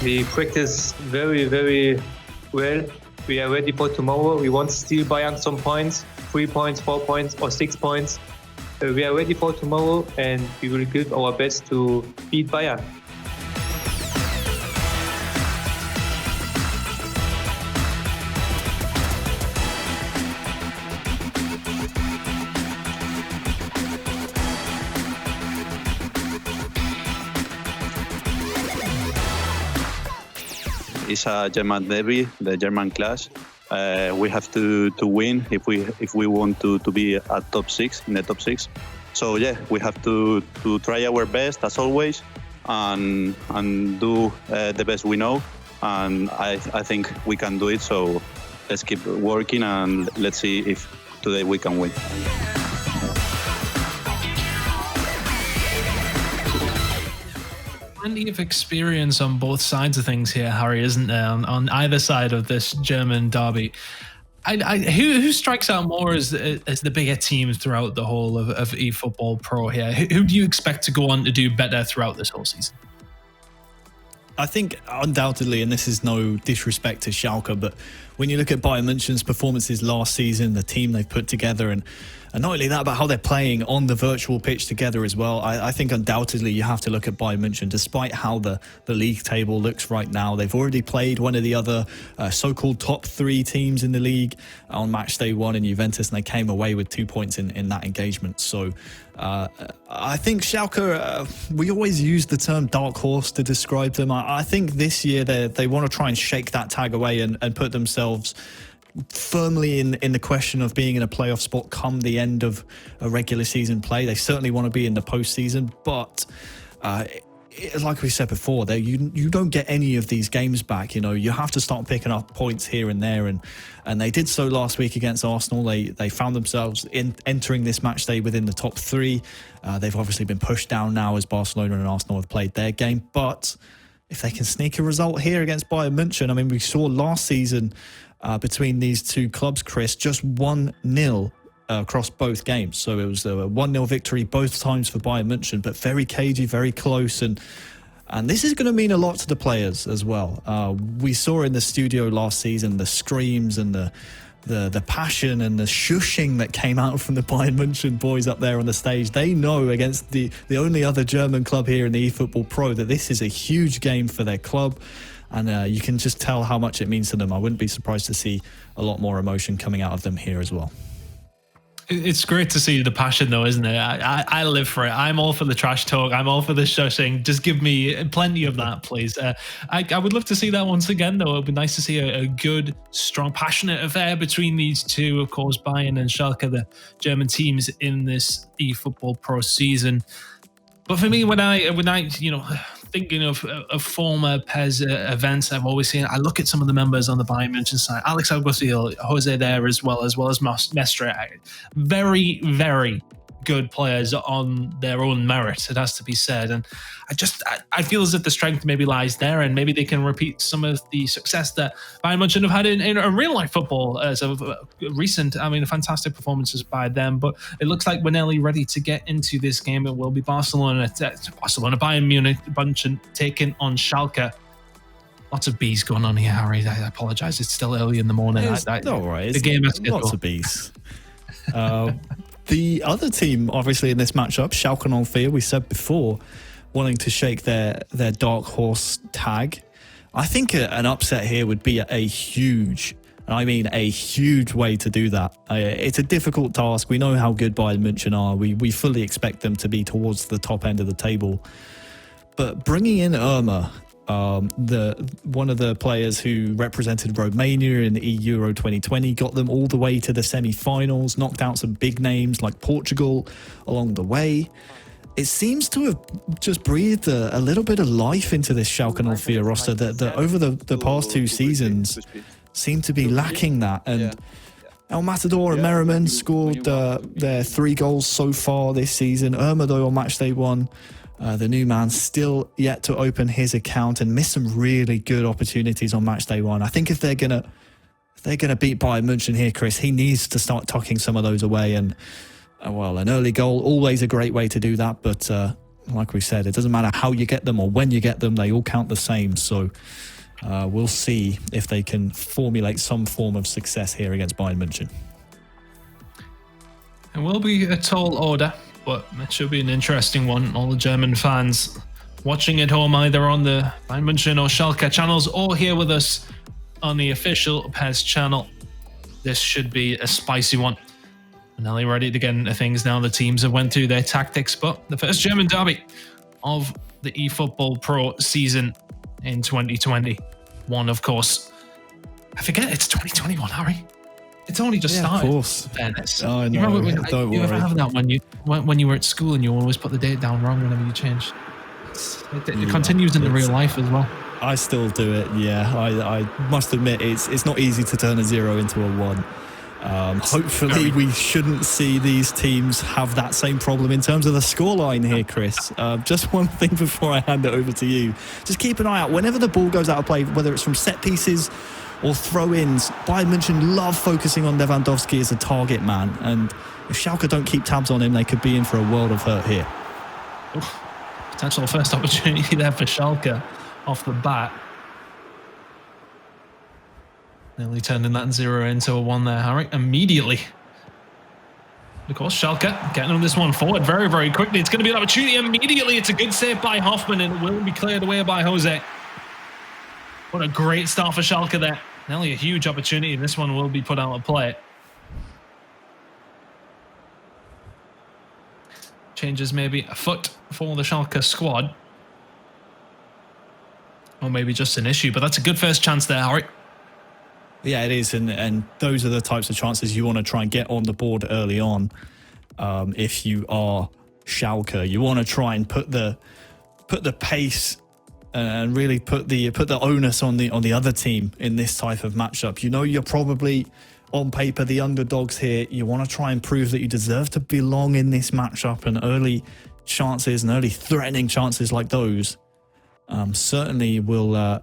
We practice very, very well. We are ready for tomorrow. We want to steal Bayern some points, 3 points, 4 points, or 6 points. We are ready for tomorrow, and we will give our best to beat Bayern. It's a German derby, the German clash. We have to win if we want to be at top 6 in the top 6. So yeah, we have to try our best as always and do the best we know. And I think we can do it. So let's keep working and let's see if today we can win. Plenty of experience on both sides of things here, Harry, isn't there? On either side of this German derby. Who strikes out more as the bigger team throughout the whole of eFootball.Pro here? Who do you expect to go on to do better throughout this whole season? I think undoubtedly, and this is no disrespect to Schalke, but when you look at Bayern München's performances last season, the team they've put together, and not only that, but how they're playing on the virtual pitch together as well, I think undoubtedly you have to look at Bayern München. Despite how the league table looks right now, they've already played one of the other so-called top 3 teams in the league on Matchday 1 in Juventus, and they came away with 2 points in that engagement. So I think Schalke, we always use the term dark horse to describe them. I think this year they want to try and shake that tag away and put themselves firmly in the question of being in a playoff spot come the end of a regular season play. They certainly want to be in the postseason, but like we said before, you don't get any of these games back. You know, you have to start picking up points here and there, and they did so last week against Arsenal. They found themselves entering this match day within the top 3. They've obviously been pushed down now as Barcelona and Arsenal have played their game, but if they can sneak a result here against Bayern München, I mean, we saw last season between these two clubs, Chris, just 1-0 across both games. So it was a 1-0 victory both times for Bayern München, but very cagey, very close. And this is going to mean a lot to the players as well. We saw in the studio last season the screams and the passion and the shushing that came out from the Bayern München boys up there on the stage. They know against the only other German club here in the eFootball.Pro that this is a huge game for their club. And you can just tell how much it means to them. I wouldn't be surprised to see a lot more emotion coming out of them here as well. It's great to see the passion, though, isn't it? I live for it. I'm all for the trash talk. I'm all for the shushing. Just give me plenty of that, please. I would love to see that once again, though. It would be nice to see a good, strong, passionate affair between these two, of course, Bayern and Schalke, the German teams in this eFootball.Pro season. But for me, when I thinking of former PES events I've always seen, I look at some of the members on the Bayern München side, Alex Alguacil, Jose there as well as Mestre. Very, very good players on their own merit, it has to be said. And I feel as if the strength maybe lies there, and maybe they can repeat some of the success that Bayern München have had in real life football as of recent. I mean, fantastic performances by them, but it looks like we're nearly ready to get into this game. It will be Bayern Munich, Munchen taking on Schalke. Lots of B's going on here, Harry. I apologize. It's still early in the morning. It's all right. The game has lots of B's. The other team, obviously, in this matchup, Schalke 04, we said before, wanting to shake their dark horse tag. I think an upset here would be a huge, and I mean a huge way to do that. It's a difficult task. We know how good Bayern München are. We fully expect them to be towards the top end of the table. But bringing in Irma, one of the players who represented Romania in the Euro 2020, got them all the way to the semi-finals, knocked out some big names like Portugal along the way. it seems to have just breathed a little bit of life into this Schalke 04 roster that over the past 2 seasons seem to be lacking that. And El Matador and Merriman scored their 3 goals so far this season. Though on Matchday 1, the new man, still yet to open his account and missed some really good opportunities on Matchday 1. I think if they're gonna beat Bayern München here, Chris, he needs to start tucking some of those away. And well, an early goal, always a great way to do that. But like we said, it doesn't matter how you get them or when you get them, they all count the same. So we'll see if they can formulate some form of success here against Bayern München. It will be a tall order, but it should be an interesting one. All the German fans watching at home, either on the Bayern München or Schalke channels, or here with us on the official PES channel. This should be a spicy one. Nelly ready to get into things now. The teams have went through their tactics, but the first German derby of the eFootball.Pro season in 2021, of course. I forget it's 2021, Harry. It's only just started. Of course. Fairness. Oh, no, don't you worry. ever have that when you were at school and you always put the date down wrong whenever you change? It continues in the real life as well. I still do it, yeah. I must admit, it's not easy to turn a 0 into a 1. Hopefully we shouldn't see these teams have that same problem in terms of the scoreline here, Chris. Just one thing before I hand it over to you. Just keep an eye out. Whenever the ball goes out of play, whether it's from set pieces or throw-ins, Bayern München love focusing on Lewandowski as a target man. And if Schalke don't keep tabs on him, they could be in for a world of hurt here. Oof. Potential first opportunity there for Schalke off the bat. Nearly turning that 0 into a 1 there, Harry. Immediately. Of course, Schalke getting on this one forward very, very quickly. It's going to be an opportunity immediately. It's a good save by Hoffman, and it will be cleared away by Jose. What a great start for Schalke there. Nearly a huge opportunity, and this one will be put out of play. Changes maybe a foot for the Schalke squad. Or maybe just an issue, but that's a good first chance there, Harry. Yeah, it is, and those are the types of chances you want to try and get on the board early on. If you are Schalke, you want to try and put the pace and really put the onus on the other team in this type of matchup. You know, you're probably on paper the underdogs here. You want to try and prove that you deserve to belong in this matchup, and early chances and early threatening chances like those certainly will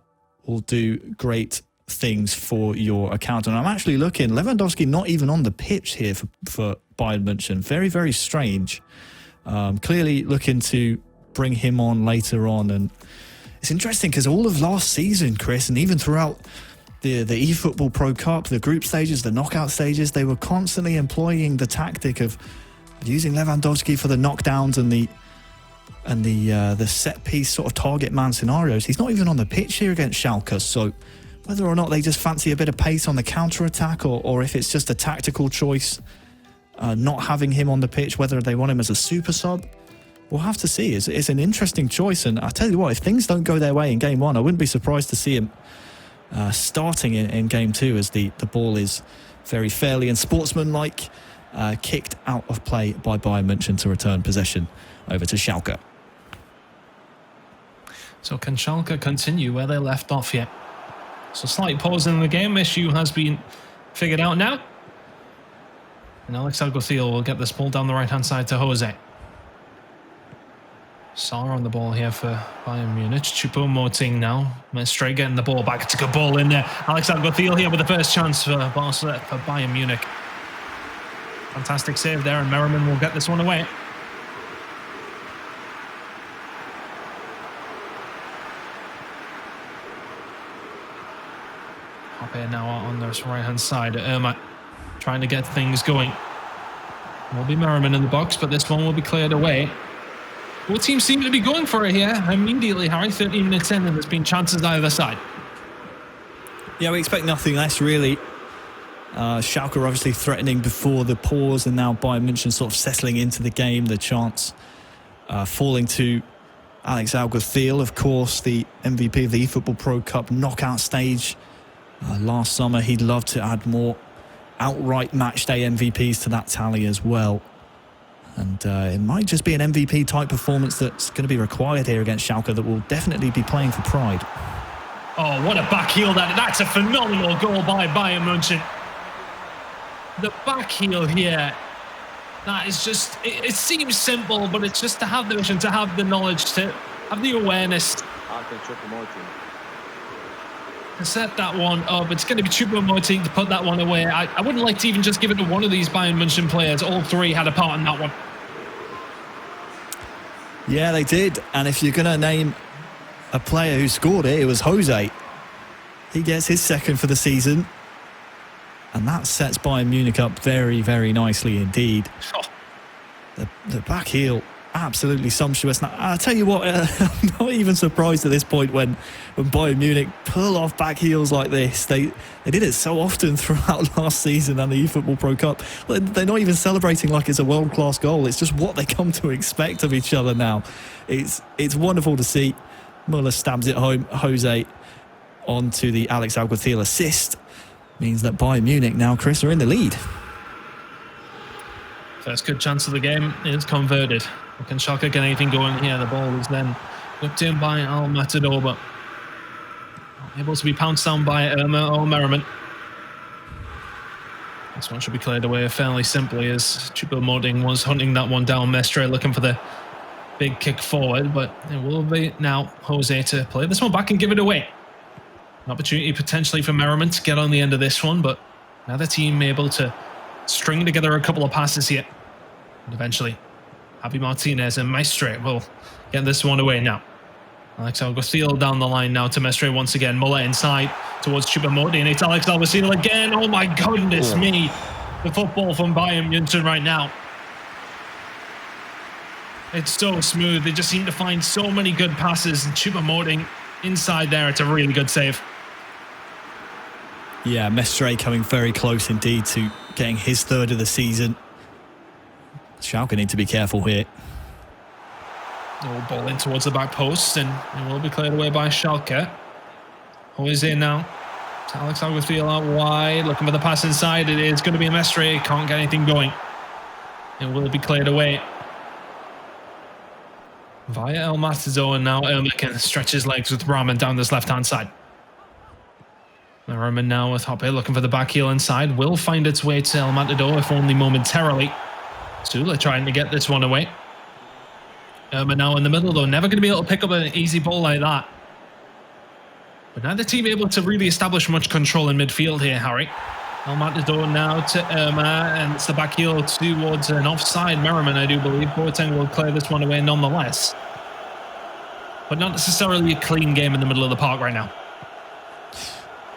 do great things for your account. And I'm actually looking, Lewandowski not even on the pitch here for Bayern München. Very, very strange. Clearly looking to bring him on later on. And it's interesting because all of last season, Chris, and even throughout the eFootball.Pro Cup, the group stages, the knockout stages, they were constantly employing the tactic of using Lewandowski for the knockdowns and the set piece sort of target man scenarios. He's not even on the pitch here against Schalke, so whether or not they just fancy a bit of pace on the counter-attack or if it's just a tactical choice, not having him on the pitch, whether they want him as a super sub, we'll have to see. It's an interesting choice, and I tell you what, if things don't go their way in Game 1, I wouldn't be surprised to see him starting in Game 2 as the ball is very fairly and sportsmanlike kicked out of play by Bayern München to return possession over to Schalke. So can Schalke continue where they left off here? So slight pause in the game. Issue has been figured out now. And Alex Alguacil will get this ball down the right-hand side to Jose. Saar on the ball here for Bayern Munich. Choupo-Moting now. Straight getting the ball back. It's a good ball in there. Alex Alguacil here with the first chance for Bayern Munich. Fantastic save there, and Merriman will get this one away. Here now on this right-hand side. Irma trying to get things going. Will be Merriman in the box, but this one will be cleared away. Both teams seem to be going for it here immediately, Harry. 13 minutes in, and there's been chances either side. Yeah, we expect nothing less, really. Schalke are obviously threatening before the pause, and now Bayern München sort of settling into the game. The chance falling to Alex Alguacil, of course, the MVP of the eFootball.Pro Cup knockout stage. Last summer, he'd love to add more outright matchday MVPs to that tally as well. And it might just be an MVP type performance that's going to be required here against Schalke that will definitely be playing for pride. Oh, what a back heel that. That's a phenomenal goal by Bayern München. The back heel here, that is just, it seems simple, but it's just to have the vision, to have the knowledge, to have the awareness to set that one up. It's going to be Choupo-Moting to put that one away. I wouldn't like to even just give it to one of these Bayern München players. All three had a part in that one. Yeah, they did. And if you're going to name a player who scored it, it was Jose. He gets his second for the season. And that sets Bayern Munich up very, very nicely indeed. Oh. The back heel, absolutely sumptuous. Now, I'll tell you what, I'm not even surprised at this point when Bayern Munich pull off back heels like this. They did it so often throughout last season and the eFootball.Pro Cup. They're not even celebrating like it's a world-class goal. It's just what they come to expect of each other now. It's wonderful to see. Muller stabs it home. Jose onto the Alex Alguacil assist. Means that Bayern Munich now, Chris, are in the lead. First good chance of the game is converted. Can Schalke get anything going here? The ball is then whipped in by Al Matador, but not able to be pounced down by Irma or Merriman. This one should be cleared away fairly simply as Choupo-Moting was hunting that one down. Mestre looking for the big kick forward, but it will be now Jose to play this one back and give it away. An opportunity potentially for Merriman to get on the end of this one, but now the team able to string together a couple of passes here. And eventually, Javi Martinez and Mestre will get this one away now. Alex Alguacil down the line now to Mestre once again. Muller inside towards Choupo-Moting. It's Alex Alguacil again. Oh my goodness me. The football from Bayern München right now. It's so smooth. They just seem to find so many good passes. And Choupo-Moting inside there. It's a really good save. Yeah, Mestre coming very close indeed to getting his third of the season. Schalke need to be careful here. Oh, ball in towards the back post, and it will be cleared away by Schalke. Jose now. Alex Alguacil out wide, looking for the pass inside. It is going to be a Mestre. Can't get anything going. It will be cleared away via El Matador, and now Irma can stretch his legs with Rahman down this left-hand side. Rahman now with Hoppe looking for the back heel inside. Will find its way to El Matador, if only momentarily. Sula trying to get this one away. Irma now in the middle, though. Never going to be able to pick up an easy ball like that. But now the team able to really establish much control in midfield here, Harry. El Matador now to Irma, and it's the back heel towards an offside Merriman, I do believe. Boateng will clear this one away nonetheless. But not necessarily a clean game in the middle of the park right now.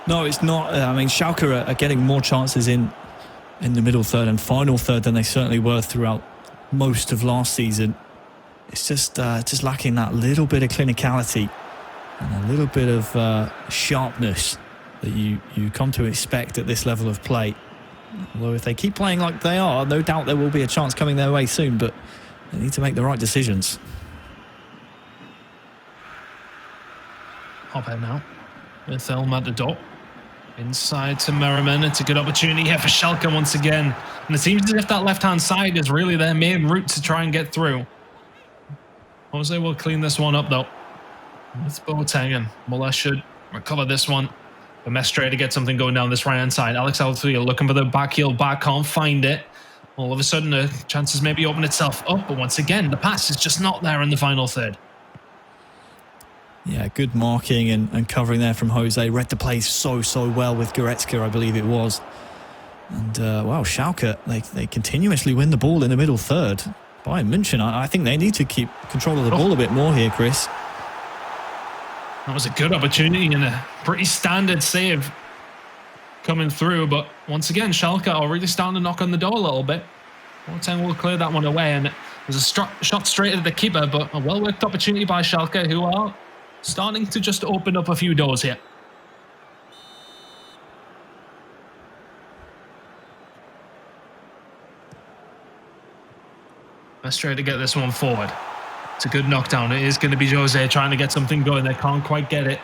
No, it's not. I mean, Schalke are getting more chances in the middle third and final third than they certainly were throughout most of last season. It's just lacking that little bit of clinicality and a little bit of sharpness that you come to expect at this level of play. Although if they keep playing like they are, no doubt there will be a chance coming their way soon, but they need to make the right decisions. Hoppe now with El Matador. Inside to Merriman. It's a good opportunity here for Schalke once again. And it seems as if that left-hand side is really their main route to try and get through. Jose will clean this one up, though. It's Boateng, and Muller should recover this one. But Mestre to get something going down this right-hand side. Alex Alguacil looking for the back heel back, can't find it. All of a sudden, the chances maybe open itself up. But once again, the pass is just not there in the final third. Yeah, good marking and covering there from Jose. Read the play so well with Goretzka, I believe it was. And, wow, Schalke, they continuously win the ball in the middle third. Bayern München, I think they need to keep control of the ball a bit more here, Chris. That was a good opportunity and a pretty standard save coming through. But once again, Schalke are really starting to knock on the door a little bit. Boateng will clear that one away. And there's a shot straight at the keeper, but a well-worked opportunity by Schalke, who are starting to just open up a few doors here. Let's try to get this one forward. It's a good knockdown. It is going to be Jose trying to get something going. They can't quite get it.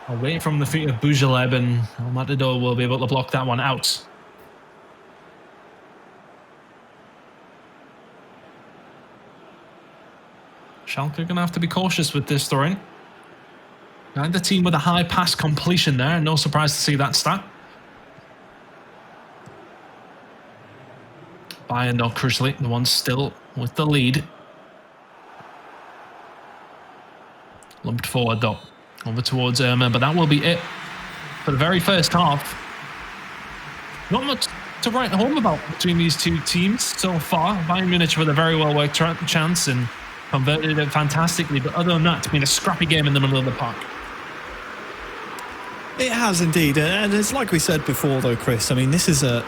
Away from the feet of Bujaleb, and El Matador will be able to block that one out. Schalke are going to have to be cautious with this throw-in. And the team with a high pass completion there. No surprise to see that stat. Bayern, though, crucially, the ones still with the lead. Lumped forward, though. Over towards Irma, but that will be it for the very first half. Not much to write home about between these two teams so far. Bayern Munich with a very well-worked chance and converted it fantastically, but other than that, it's been a scrappy game in the middle of the park. It has indeed, and it's like we said before though, Chris, I mean, this is a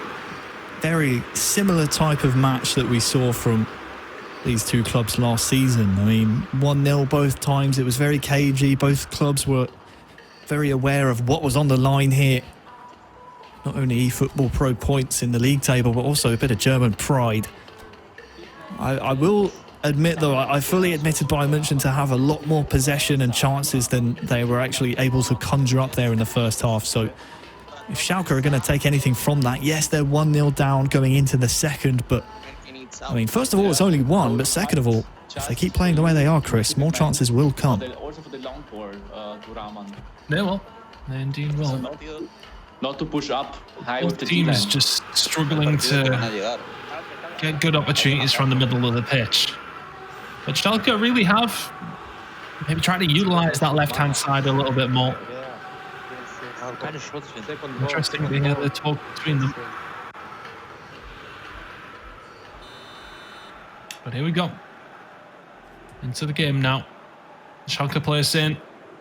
very similar type of match that we saw from these two clubs last season. I mean, 1-0 both times, it was very cagey, both clubs were very aware of what was on the line here. Not only eFootball.Pro points in the league table, but also a bit of German pride. I will admit, though, I fully admitted Bayern München to have a lot more possession and chances than they were actually able to conjure up there in the first half. So if Schalke are going to take anything from that, yes, they're 1-0 down going into the second, but I mean, first of all, it's only one, but second of all, if they keep playing the way they are, Chris, more chances will come. They will. They indeed will. Not to push up high Both teams just struggling to get good opportunities from the middle of the pitch. But Schalke really have maybe tried to utilise that left-hand side a little bit more. Interesting to hear the talk between them. But here we go. Into the game now. Schalke players saying,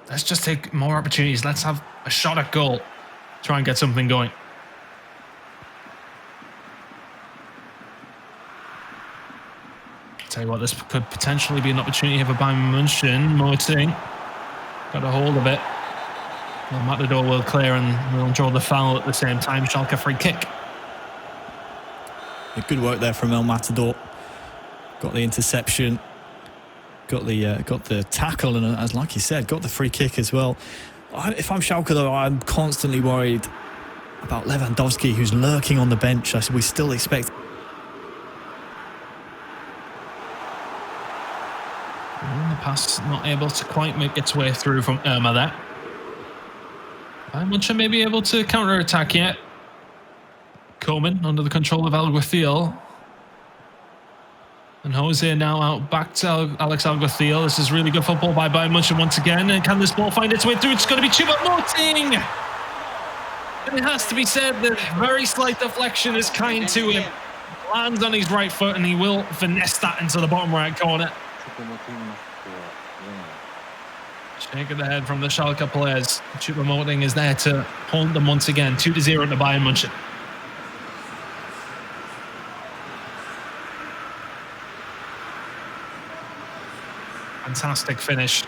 let's just take more opportunities. Let's have a shot at goal. Try and get something going. Tell you what, this could potentially be an opportunity for Bayern München. Moting got a hold of it. Well, Matador will clear and will draw the foul at the same time. Schalke free kick. Good work there from El Matador. Got the interception. Got the tackle, and as like you said, got the free kick as well. If I'm Schalke, though, I'm constantly worried about Lewandowski, who's lurking on the bench. We still expect. The pass not able to quite make its way through from Irma there. Bayern München may be able to counter-attack yet. Coman under the control of Alguacil. And Jose now out back to Alex Alguacil. This is really good football by Bayern München once again. And can this ball find its way through? It's going to be Choupo-Moting! And it has to be said that very slight deflection is kind to him. Lands on his right foot and he will finesse that into the bottom right corner. Shake of the head from the Schalke players. Choupo-Moting is there to haunt them once again. 2-0 to Bayern München. Fantastic finish.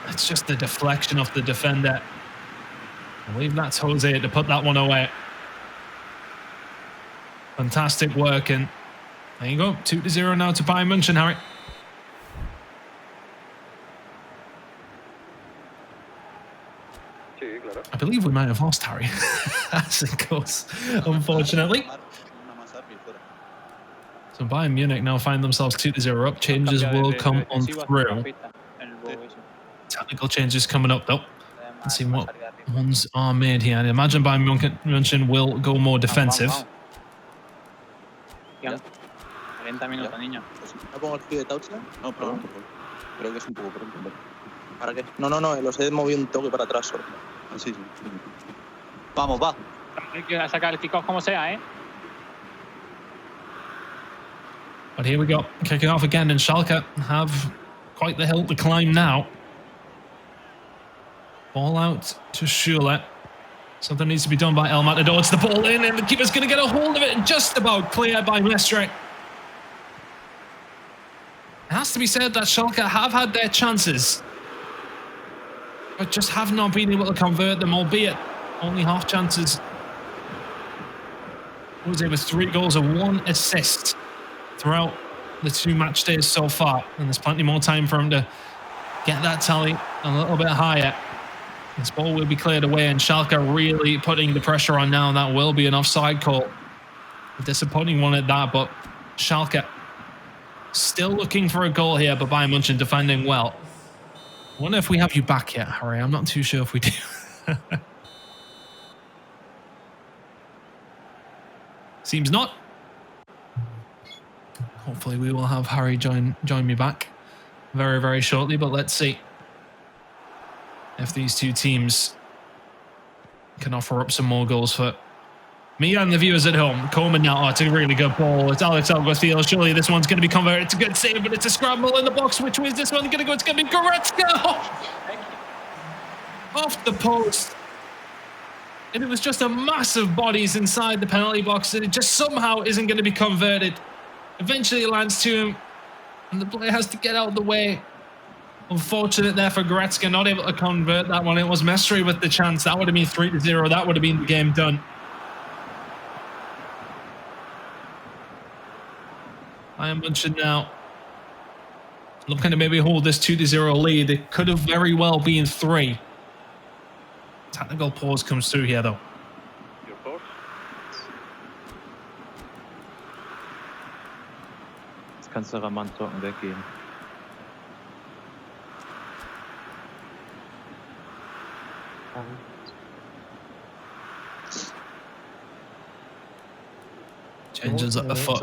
It's just the deflection of the defender. I believe that's Jose to put that one away. Fantastic work, and there you go. 2-0 now to Bayern München, Harry. I believe we might have lost Harry as it goes, unfortunately. So Bayern Munich now find themselves 2-0 up. Changes will come on through. Technical changes coming up though. Let's see what ones are made here. I imagine Bayern München will go more defensive. Los he movido un toque para atrás solo. Así. Vamos, va. Hay que sacar el kickoff como sea, But here we go, kicking off again, and Schalke have quite the hill to climb now. Ball out to Schürrle. Something needs to be done by El Matador. It's the ball in, and the keeper's going to get a hold of it, and just about cleared by Mestre. It has to be said that Schalke have had their chances, but just have not been able to convert them, albeit only half chances. Jose with 3 goals and 1 assist throughout the 2 match days so far, and there's plenty more time for him to get that tally a little bit higher. This ball will be cleared away, and Schalke really putting the pressure on now. That will be an offside call. A disappointing one at that, but Schalke still looking for a goal here, but Bayern München defending well. I wonder if we have you back yet, Harry. I'm not too sure if we do. Seems not. Hopefully we will have Harry join me back very, very shortly, but let's see if these two teams can offer up some more goals for me and the viewers at home. Coleman now, it's a really good ball. It's Alex Alguacil. Surely this one's going to be converted. It's a good save, but it's a scramble in the box. Which way is this one going to go? It's going to be Goretzka. Off the post. And it was just a massive bodies inside the penalty box, and it just somehow isn't going to be converted. Eventually it lands to him, and the player has to get out of the way. Unfortunate there for Goretzka, not able to convert that one. It was Mestre with the chance. That would have been 3-0. That would have been the game done. Bayern München now looking to maybe hold this 2-0 lead. It could have very well been 3. Technical pause comes through here, though. Jetzt kannst du Raman Token weggeben. Changes up the foot.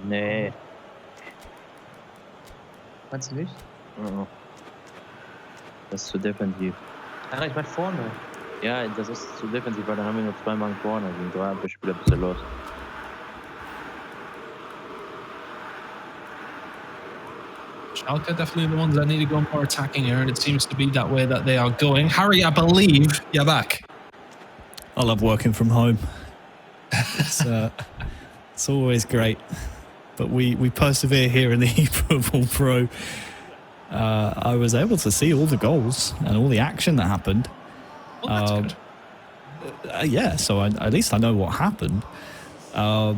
Nee. Meinst du nicht? Das ist zu defensiv. Ja, ich meine vorne. Ja, das ist zu defensiv, weil dann haben wir nur 2 Mann vorne. Gegen 3 Abwehrspieler bist du los. Schalke definitely the ones that need to go more attacking here, and it seems to be that way that they are going. Harry, I believe you're back. I love working from home. It's always great. But we persevere here in the eFootball.Pro. I was able to see all the goals and all the action that happened. Well, that's good. Yeah, so at least I know what happened. The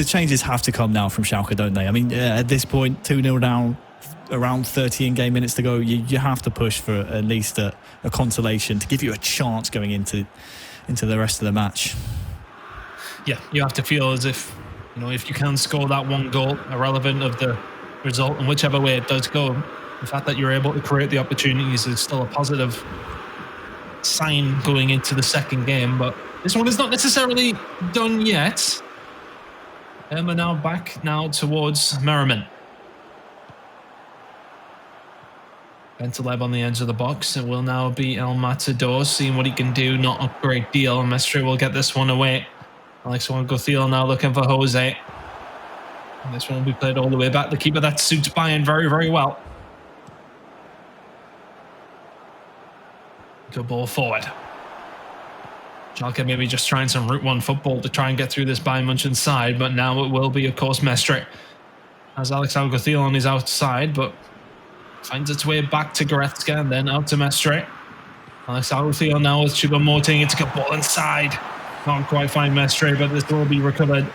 changes have to come now from Schalke, don't they? I mean, at this point, 2-0 down, around 30 in-game minutes to go. You have to push for at least a consolation to give you a chance going into the rest of the match. Yeah, you have to feel as if, if you can score that one goal, irrelevant of the result, and whichever way it does go, the fact that you're able to create the opportunities is still a positive sign going into the second game. But this one is not necessarily done yet. And we're now back towards Merriman. Bentaleb on the edge of the box. It will now be El Matador, seeing what he can do. Not a great deal. Mestre will get this one away. Alex Alguacil now looking for Jose. And this one will be played all the way back. The keeper that suits Bayern very, very well. Good ball forward. Schalke maybe just trying some Route 1 football to try and get through this Bayern München side, but now it will be, of course, Mestre. Has Alex Alguacil on his outside, but finds its way back to Goretzka and then out to Mestre. Alex Alguacil now with Choupo-Moting. It's a good ball inside. Can't quite find Mestre, but this will be recovered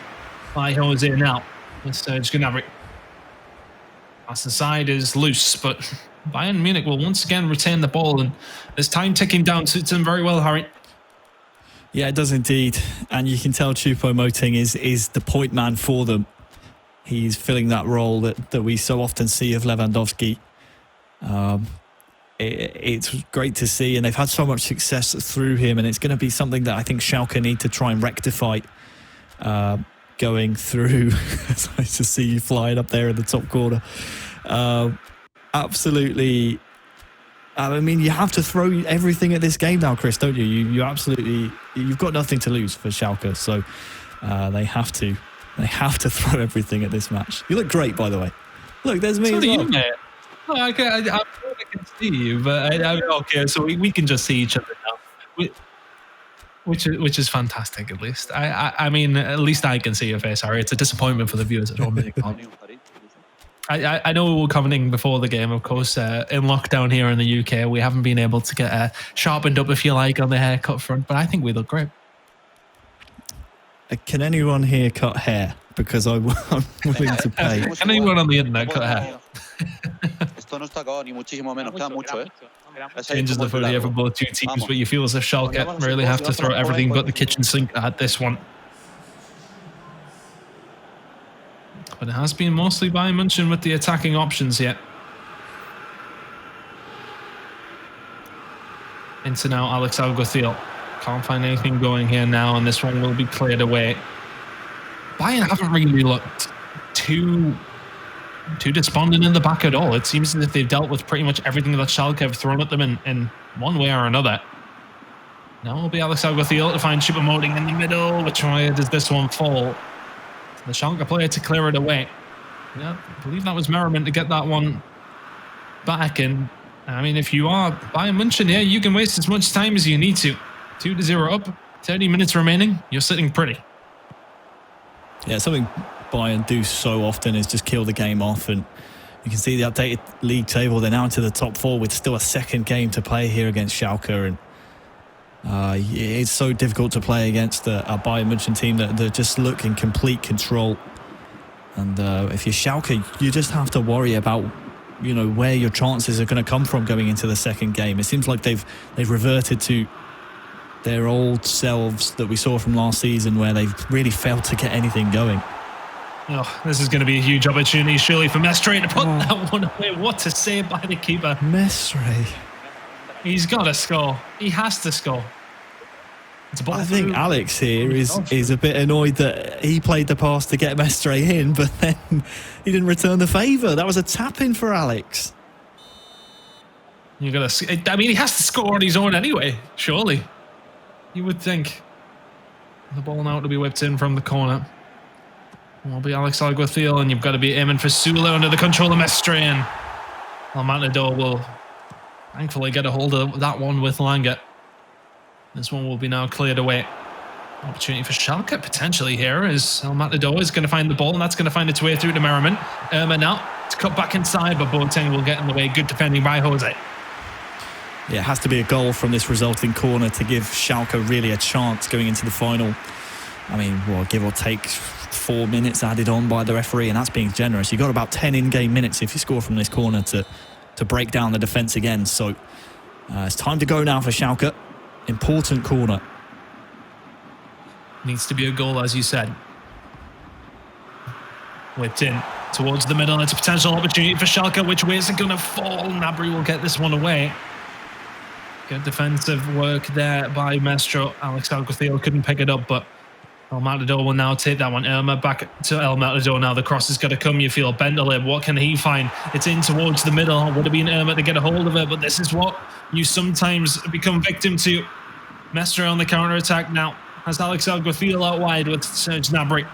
by Jose now. It's Serge Gnabry. Pass inside is loose, but Bayern Munich will once again retain the ball, and there's time ticking down. Suits him very well, Harry. Yeah, it does indeed. And you can tell Choupo-Moting is the point man for them. He's filling that role that we so often see of Lewandowski. It's great to see, and they've had so much success through him, and it's going to be something that I think Schalke need to try and rectify going through. It's nice to see you flying up there in the top corner. Absolutely. I mean, you have to throw everything at this game now, Chris, don't you? You've got nothing to lose for Schalke, so they have to throw everything at this match. You look great, by the way. Look, there's me as well. You, mate. Oh, I can see you, but okay, so we can just see each other now, which is fantastic. At least I mean, at least I can see your face, Harry. It's a disappointment for the viewers at home. I know we were commenting before the game, of course, in lockdown here in the UK. We haven't been able to get sharpened up, if you like, on the haircut front, but I think we look great. Can anyone here cut hair? Because I'm willing to pay. Can anyone on the internet cut hair? Esto no está acabado, ni muchísimo menos. Queda mucho, Changes the footy for both two teams, but you feel as if Schalke really have to throw everything but the kitchen sink at this one. But it has been mostly Bayern München with the attacking options here. Into now Alex Alguacil. Can't find anything going here now, and this one will be cleared away. Bayern haven't really looked too despondent in the back at all. It seems as if they've dealt with pretty much everything that Schalke have thrown at them in one way or another. Now will be Alex Alguacil to find Choupo-Moting in the middle. Which way does this one fall? The Schalke player to clear it away. Yeah, I believe that was Merriman to get that one back. And I mean, if you are Bayern München here, you can waste as much time as you need to. 2-0 up, 30 minutes remaining. You're sitting pretty. Yeah, something Bayern do so often is just kill the game off, and you can see the updated league table. They're now into the top 4 with still a second game to play here against Schalke, and it's so difficult to play against a Bayern München team that just look in complete control. And if you're Schalke, you just have to worry about, you know, where your chances are going to come from going into the second game. It seems like they've reverted to their old selves that we saw from last season, where they've really failed to get anything going. Oh, this is going to be a huge opportunity, surely, for Mestre to put that one away. What a save by the keeper. Mestre. He's got to score. He has to score. I think Alex here is a bit annoyed that he played the pass to get Mestre in, but then he didn't return the favour. That was a tap-in for Alex. I mean, he has to score on his own anyway, surely. You would think. The ball now to be whipped in from the corner. Will be Alex Alguacil, and you've got to be aiming for Sula under the control of Mestre. And El Matador will thankfully get a hold of that one with Langer. This one will be now cleared away. Opportunity for Schalke potentially here, as El Matador is going to find the ball, and that's going to find its way through to Merriman. Now to cut back inside, but Boateng will get in the way. Good defending by Jose. Yeah, it has to be a goal from this resulting corner to give Schalke really a chance going into the final. I mean, well, give or take 4 minutes added on by the referee, and that's being generous. You've got about 10 in-game minutes if you score from this corner to break down the defence again. So it's time to go now for Schalke. Important corner. Needs to be a goal, as you said. Whipped in towards the middle. It's a potential opportunity for Schalke. Which way is it going to fall? Gnabry will get this one away. Good defensive work there by Mestre. Alex Alguacil couldn't pick it up, but El Matador will now take that one. Irma back to El Matador now. The cross is going to come, you feel. Bendelib, what can he find? It's in towards the middle. Would have been Irma to get a hold of it, but this is what you sometimes become victim to. Mestre on the counter-attack now. Has Alex Alguacil out wide with Serge Gnabry.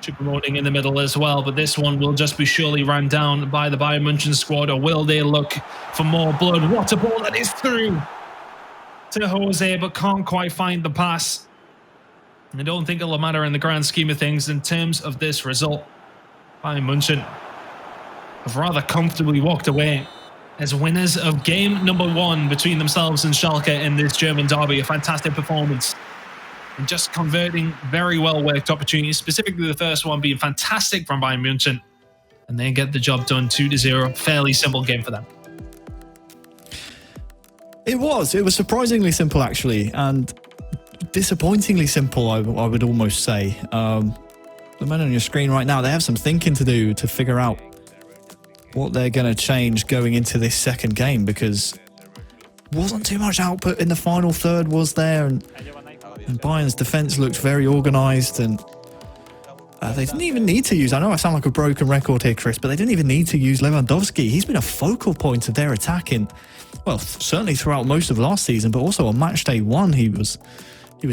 Choupo-Moting in the middle as well, but this one will just be surely ran down by the Bayern München squad, or will they look for more blood? What a ball that is through to Jose, but can't quite find the pass. I don't think it'll matter in the grand scheme of things in terms of this result. Bayern München have rather comfortably walked away as winners of game number 1 between themselves and Schalke in this German derby. A fantastic performance. And just converting very well worked opportunities, specifically the first one being fantastic from Bayern München. And they get the job done 2-0. Fairly simple game for them. It was surprisingly simple, actually, and disappointingly simple, I would almost say. The men on your screen right now, they have some thinking to do to figure out what they're going to change going into this second game, because wasn't too much output in the final third, was there? And Bayern's defence looked very organised, and they didn't even need to use, I know I sound like a broken record here, Chris, but they didn't even need to use Lewandowski. He's been a focal point of their attack in, well, certainly throughout most of last season, but also on Matchday 1 he was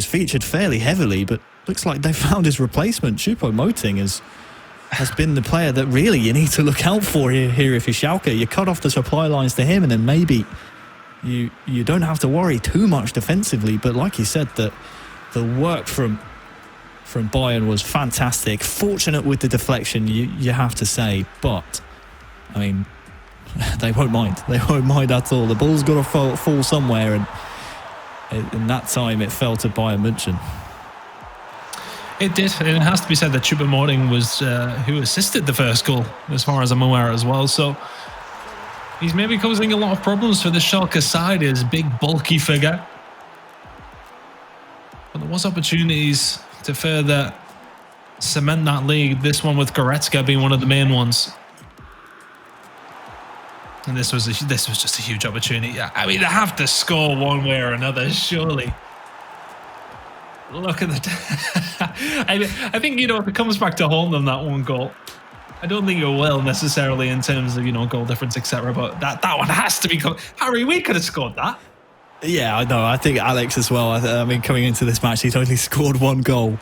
featured fairly heavily, but looks like they found his replacement. Choupo-Moting has been the player that really you need to look out for here if you're Schalke. You cut off the supply lines to him, and then maybe you don't have to worry too much defensively. But like you said, the work from Bayern was fantastic. Fortunate with the deflection, you have to say, but I mean, they won't mind. They won't mind at all. The ball's got to fall somewhere, and in that time it fell to Bayern München. It did, and it has to be said that Choupo-Moting was who assisted the first goal, as far as I'm aware as well. So He's maybe causing a lot of problems for the Schalke side, his big, bulky figure. But there was opportunities to further cement that lead. This one with Goretzka being one of the main ones. And this was just a huge opportunity. I mean, they have to score one way or another, surely. Look at the... I think, if it comes back to holding them that one goal, I don't think it will necessarily in terms of, goal difference, etc. But that one has to be... Harry, we could have scored that. Yeah, I know. I think Alex as well. I mean, coming into this match, he's only scored one goal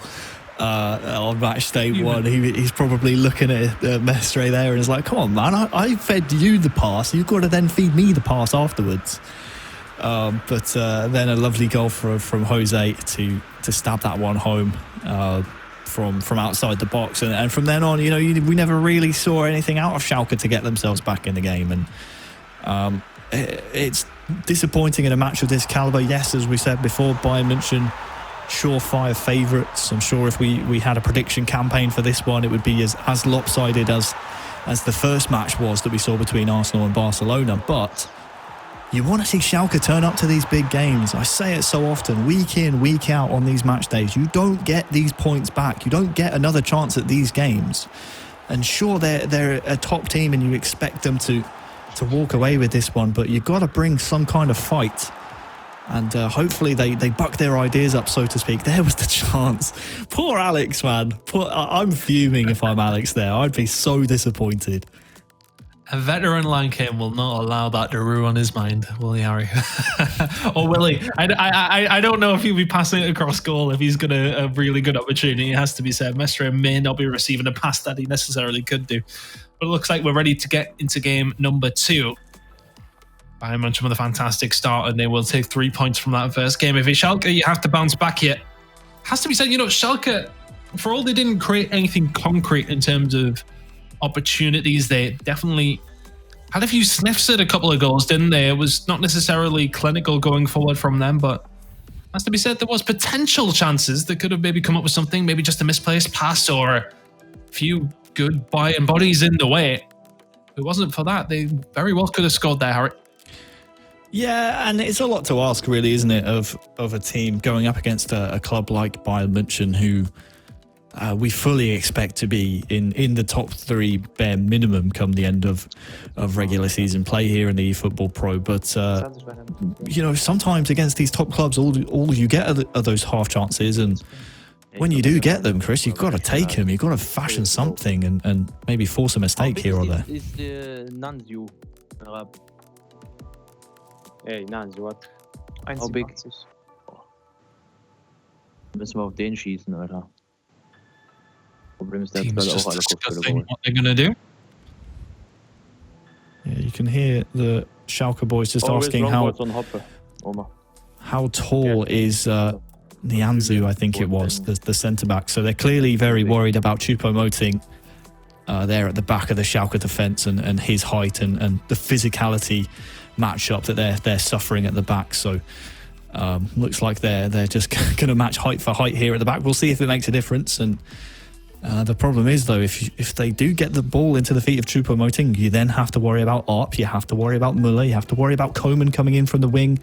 on match day one. He's probably looking at Mestre there and is like, come on, man, I fed you the pass. You've got to then feed me the pass afterwards. But then a lovely goal from Jose to stab that one home from outside the box. And from then on, we never really saw anything out of Schalke to get themselves back in the game. And it's disappointing in a match of this caliber. Yes, as we said before, Bayern München surefire favourites. I'm sure if we had a prediction campaign for this one, it would be as lopsided as the first match was that we saw between Arsenal and Barcelona. But you want to see Schalke turn up to these big games. I say it so often, week in, week out on these match days. You don't get these points back. You don't get another chance at these games. And sure, they're a top team and you expect them to walk away with this one, but you've got to bring some kind of fight. And hopefully they buck their ideas up, so to speak. There was the chance. Poor Alex, man. I'm fuming if I'm Alex there. I'd be so disappointed. A veteran like him will not allow that to ruin his mind, will he, Harry? Or will he? I don't know if he'll be passing it across goal if he's got a really good opportunity. It has to be said. Mestre may not be receiving a pass that he necessarily could do. But it looks like we're ready to get into game number 2. Bayern München with a fantastic start, and they will take 3 points from that first game. If it's Schalke, you have to bounce back here. Has to be said, Schalke, for all they didn't create anything concrete in terms of opportunities, they definitely had a few sniffs at a couple of goals, didn't they? It was not necessarily clinical going forward from them, but has to be said, there was potential chances that could have maybe come up with something, maybe just a misplaced pass or a few good Bayern bodies in the way. If it wasn't for that, they very well could have scored there, Harry. Yeah, and it's a lot to ask, really, isn't it, of a team going up against a club like Bayern München, who we fully expect to be in the top 3 bare minimum come the end of regular season play here in the eFootball.Pro. But sometimes against these top clubs, all you get are those half chances, and when you do get them, Chris, you've got to take them. You've got to fashion something and maybe force a mistake here or there. Ey, Nancy, what? How 1,87. big? Müssen wir auf den schießen, Alter. Problem ist, der hat gerade auch alle Kopfhörer geholt. What they're going to do? Yeah, you can hear the Schalke boys just asking how tall is Nianzou, I think it was, the centre-back. So they're clearly very worried about Choupo-Moting there at the back of the Schalke defence and his height and the physicality matchup that they're suffering at the back. So looks like they're just going to match height for height here at the back. We'll see if it makes a difference. And the problem is, though, if they do get the ball into the feet of Choupo-Moting, you then have to worry about Arp, you have to worry about Muller, you have to worry about Koeman coming in from the wing.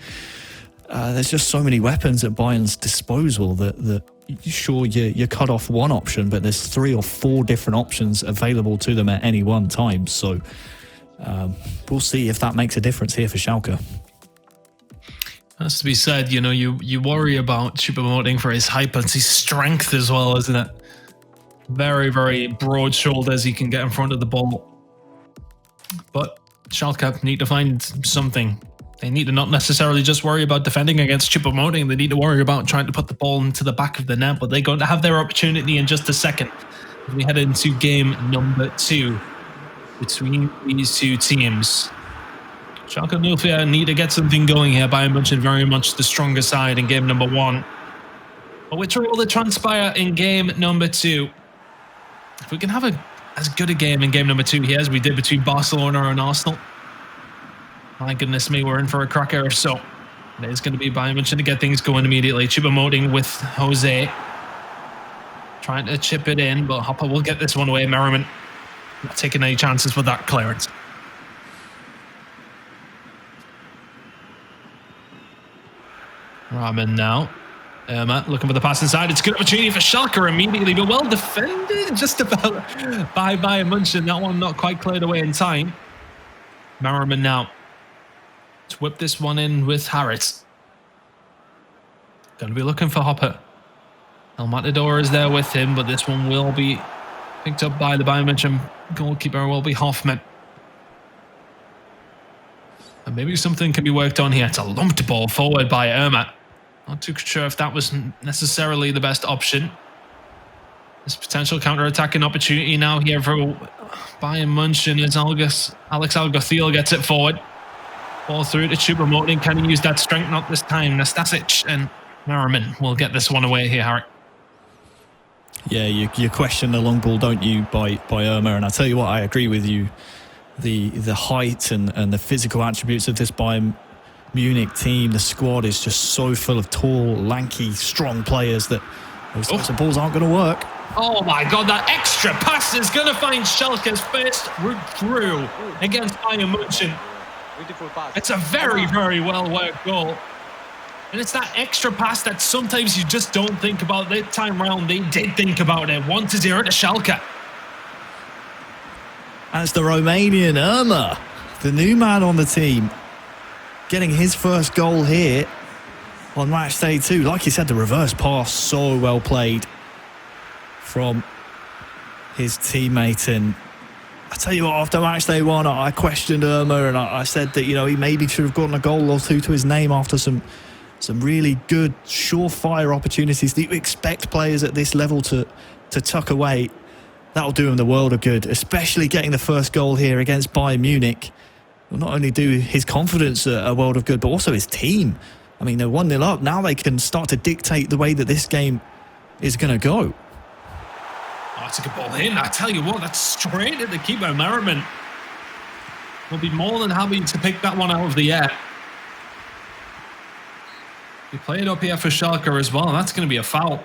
There's just so many weapons at Bayern's disposal that sure, you cut off one option, but there's 3 or 4 different options available to them at any one time. So we'll see if that makes a difference here for Schalke. Has to be said, you worry about Choupo-Moting for his height, but his strength as well, isn't it? Very, very broad shoulders. He can get in front of the ball. But Schalke need to find something. They need to not necessarily just worry about defending against Choupo-Moting. They need to worry about trying to put the ball into the back of the net. But they're going to have their opportunity in just a second as we head into game number 2 between these two teams. Schalke 04 need to get something going here. Bayern München very much the stronger side in game number 1. But which will it transpire in game number 2? If we can have as good a game in game number 2 here as we did between Barcelona and Arsenal, my goodness me, we're in for a cracker. So it is going to be Bayern München to get things going immediately. Choupo-Moting with Jose trying to chip it in, but Hopper will get this one away. Merriman not taking any chances with that clearance. Ramen now. Looking for the pass inside. It's a good opportunity for Schalke immediately, but well defended just about by Bayern München. That one not quite cleared away in time. Merriman now to whip this one in with Harris. Going to be looking for Hopper. El Matador is there with him, but this one will be picked up by the Bayern München goalkeeper, will be Hoffman. And maybe something can be worked on here. It's a lumped ball forward by Irma. Not too sure if that was necessarily the best option. This potential counter-attacking opportunity now here for Bayern München as Alex Alguacil gets it forward. Ball through to Choupo-Moting. Can he use that strength? Not this time. Nastasic and Merriman will get this one away here, Harry. Yeah, you question the long ball, don't you, by Irma? And I tell you what, I agree with you. The height and the physical attributes of this Bayern Munich team, the squad is just so full of tall, lanky, strong players that those types of balls aren't going to work. Oh my God, that extra pass is going to find Schalke's first route through against Bayern München. It's a very, very well worked goal. And it's that extra pass that sometimes you just don't think about. This time round, they did think about it. 1-0 to Schalke. That's the Romanian Irma, the new man on the team, getting his first goal here on match day 2. Like you said, the reverse pass, so well played from his teammate. And I tell you what, after match day 1, I questioned Irma, and I said that, you know, he maybe should have gotten a goal or two to his name after some really good, surefire opportunities that you expect players at this level to tuck away. That'll do him the world of good, especially getting the first goal here against Bayern Munich. Will not only do his confidence a world of good, but also his team. I mean, they're 1-0 up. Now they can start to dictate the way that this game is going to go. Oh, that's a good ball in. I tell you what, that's straight at the keeper. Merriman will be more than happy to pick that one out of the air. He played up here for Schalke as well. That's going to be a foul.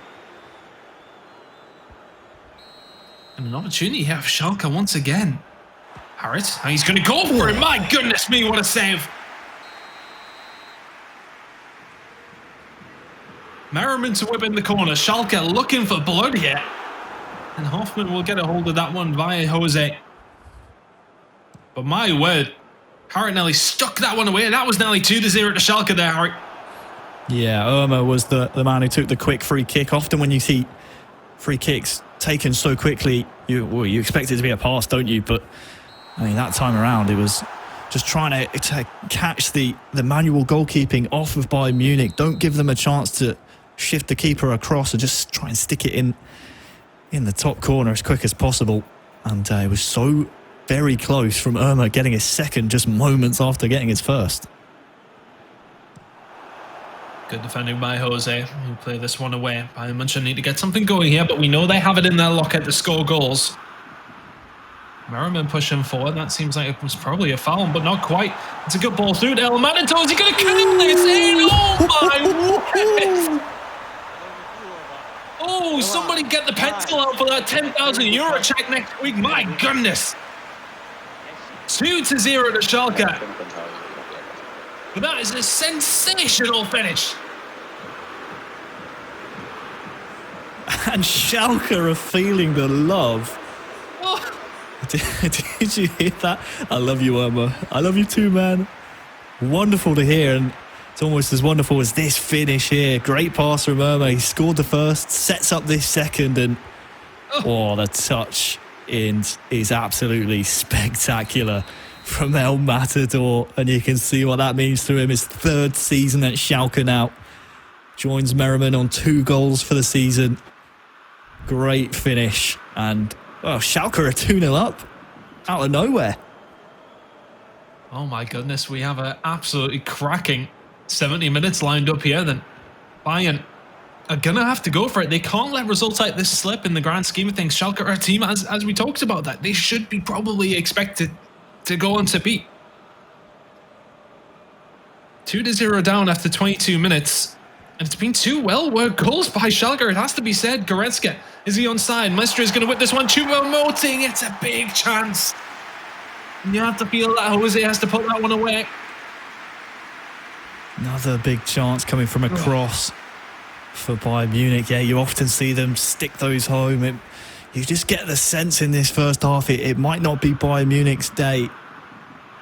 And an opportunity here for Schalke once again. Harris, and he's going to go for it. My goodness me, what a save. Merriman to whip in the corner. Schalke looking for blood here. And Hoffman will get a hold of that one via Jose. But my word, Harry nearly stuck that one away. That was nearly 2-0 to Schalke there, Harry. Yeah, Irma was the man who took the quick free kick. Often when you see free kicks taken so quickly, you expect it to be a pass, don't you? But I mean, that time around, it was just trying to catch the manual goalkeeping off of Bayern Munich. Don't give them a chance to shift the keeper across, and just try and stick it in the top corner as quick as possible. And it was so very close from Irma getting his second just moments after getting his first. Good defending by Jose, who play this one away. Bayern München need to get something going here, but we know they have it in their locker to score goals. Merriman pushing forward. That seems like it was probably a foul, but not quite. It's a good ball through to El Matador. Is he going to kill this in? Oh my word! Oh, somebody get the pencil out for that €10,000 check next week. My goodness. 2-0 to Schalke. But that is a sensational finish. And Schalke are feeling the love. Oh. Did you hear that? I love you, Irma. I love you too, man. Wonderful to hear, and it's almost as wonderful as this finish here. Great pass from Irma. He scored the first, sets up this second, and the touch is absolutely spectacular from El Matador, and you can see what that means to him. His third season at Schalke now. Joins Merriman on 2 goals for the season. Great finish, and Schalke are 2-0 up out of nowhere. Oh my goodness, we have an absolutely cracking 70 minutes lined up here then. Bayern are going to have to go for it. They can't let results like this slip in the grand scheme of things. Schalke are a team, as we talked about, that they should be probably expected to go on to beat. 2-0 down after 22 minutes. And it's been 2 well-worked goals by Schalke, it has to be said. Goretzka, is he onside? Maestro is going to whip this one. Choupo-Moting, it's a big chance. And you have to feel that Jose has to put that one away. Another big chance coming from a cross for Bayern Munich. Yeah, you often see them stick those home. You just get the sense in this first half it might not be Bayern Munich's day.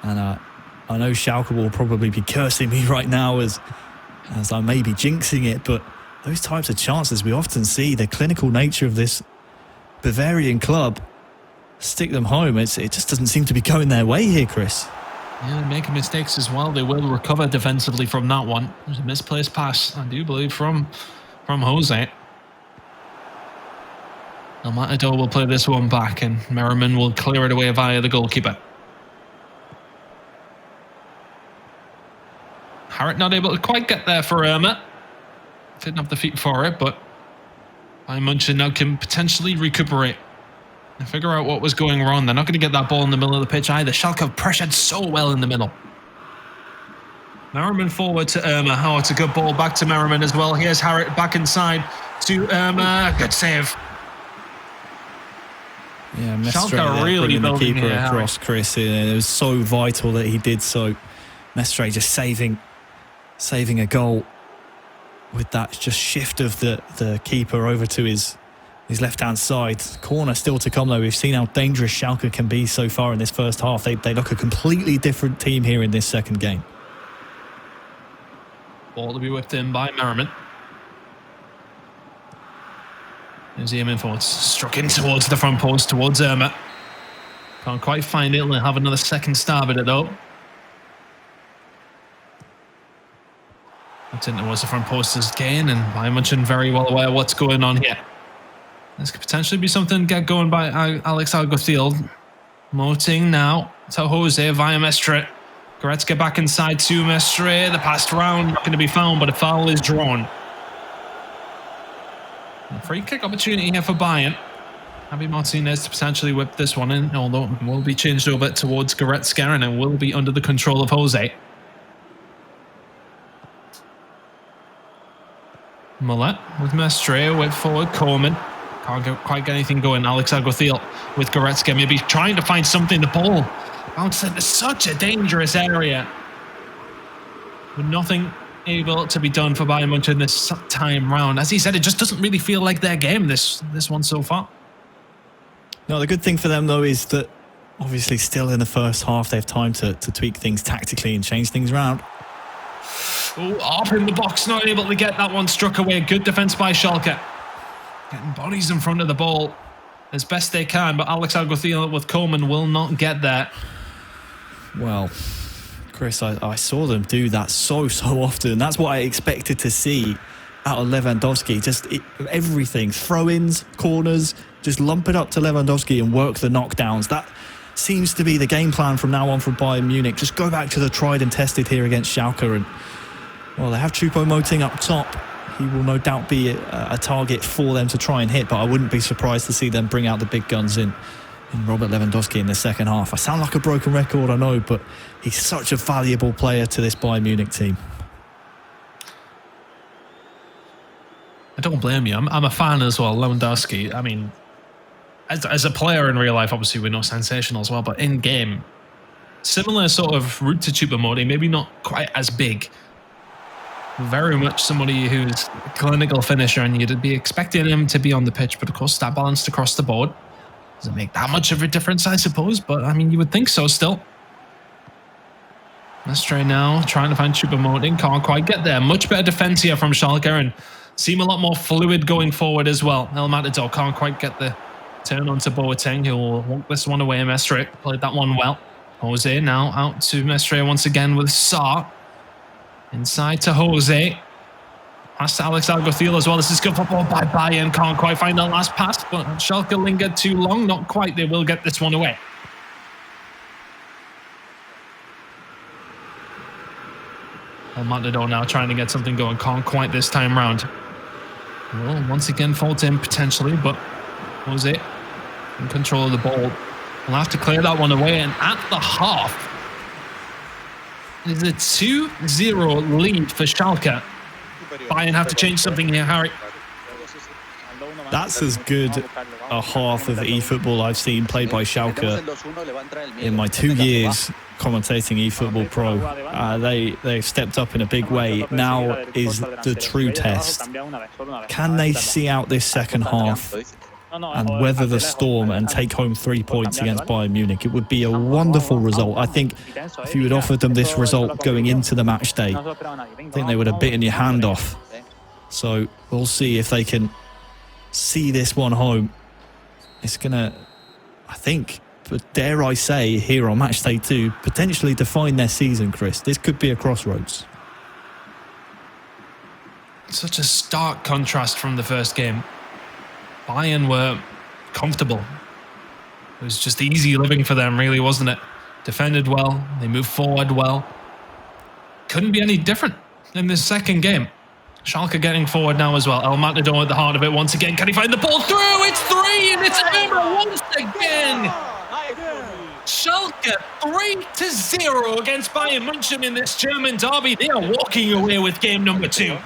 And I know Schalke will probably be cursing me right now as I may be jinxing it, but those types of chances we often see, the clinical nature of this Bavarian club, stick them home. It just doesn't seem to be going their way here, Chris. Yeah, they're making mistakes as well. They will recover defensively from that one. There's a misplaced pass, I do believe, from Jose. El Matador will play this one back, and Merriman will clear it away via the goalkeeper. Harrit not able to quite get there for Irma. Didn't have the feet for it, but Bayern München now can potentially recuperate and figure out what was going wrong. They're not going to get that ball in the middle of the pitch either. Schalke have pressured so well in the middle. Merriman forward to Irma. Oh, it's a good ball back to Merriman as well. Here's Harrit back inside to Irma. Good save. Yeah, Schalke really the building keeper here, across, Chris. It was so vital that he did so. Mestre just saving a goal with that just shift of the keeper over to his left-hand side. Corner still to come, though. We've seen how dangerous Schalke can be so far in this first half. They look a completely different team here in this second game. Ball to be whipped in by Merriman. There's he aiming forwards. Struck in towards the front post, towards Irma. Can't quite find it. They'll have another second stab at it, though. That's in towards the front post is gain, and Bayern München very well aware of what's going on here. This could potentially be something get going by Alex Alguacil. Moting now to Jose via Mestre. Goretzka back inside to Mestre. The passed round, not going to be found, but a foul is drawn. A free kick opportunity here for Bayern. Javi Martinez to potentially whip this one in, although it will be changed over towards Goretzka and it will be under the control of Jose. Mullet with Mestre, whip forward, Coleman. Can't quite get anything going. Alex Alguacil with Goretzka, maybe trying to find something. The ball bounced into such a dangerous area. With nothing able to be done for Bayern München this time round. As he said, it just doesn't really feel like their game, this one so far. No, the good thing for them, though, is that obviously still in the first half, they have time to tweak things tactically and change things around. Oh, up in the box, not able to get that one struck away. Good defence by Schalke. Getting bodies in front of the ball as best they can, but Alex Alguacil with Coleman will not get there. Well, Chris, I saw them do that so often. That's what I expected to see out of Lewandowski. Just everything, throw-ins, corners, just lump it up to Lewandowski and work the knockdowns. That seems to be the game plan from now on for Bayern Munich. Just go back to the tried and tested here against Schalke. And, well, they have Choupo-Moting up top. He will no doubt be a target for them to try and hit, but I wouldn't be surprised to see them bring out the big guns in Robert Lewandowski in the second half. I sound like a broken record, I know, but he's such a valuable player to this Bayern Munich team. I don't blame you. I'm a fan as well, Lewandowski. I mean, as a player in real life, obviously we're not sensational as well, but in game, similar sort of route to Choupo-Moting, maybe not quite as big. Very much somebody who's a clinical finisher, and you'd be expecting him to be on the pitch, but of course that balanced across the board doesn't make that much of a difference, I suppose, but I mean, you would think so still. Mestre now trying to find Choupo-Moting, can't quite get there. Much better defense here from Schalke and seem a lot more fluid going forward as well. El Matador can't quite get the turn onto Boateng, who will walk this one away. Mestre played that one well. Jose now out to Mestre once again with Sarr. Inside to Jose. Pass to Alex Alguacil as well. This is good football by Bayern. Can't quite find that last pass, but Schalke lingered too long. Not quite. They will get this one away. El Matador now trying to get something going. Can't quite this time round. Well, once again, fault him potentially, but Jose in control of the ball. We'll have to clear that one away. And at the half, there's a 2-0 lead for Schalke. Bayern have to change something here, Harry. That's as good a half of eFootball I've seen played by Schalke in my 2 years commentating eFootball.Pro. They've stepped up in a big way. Now is the true test. Can they see out this second half and weather the storm and take home 3 points against Bayern Munich? It would be a wonderful result. I think if you had offered them this result going into the match day, I think they would have bitten your hand off. So we'll see if they can see this one home. It's going to, I think, but dare I say, here on match day 2, potentially define their season, Chris. This could be a crossroads. Such a stark contrast from the first game. Bayern were comfortable. It was just easy living for them, really, wasn't it? Defended well, they moved forward well. Couldn't be any different in this second game. Schalke getting forward now as well. El Matador at the heart of it once again. Can he find the ball through? It's 3 and it's over once again. Schalke 3-0 against Bayern München in this German derby. They are walking away with game number 2.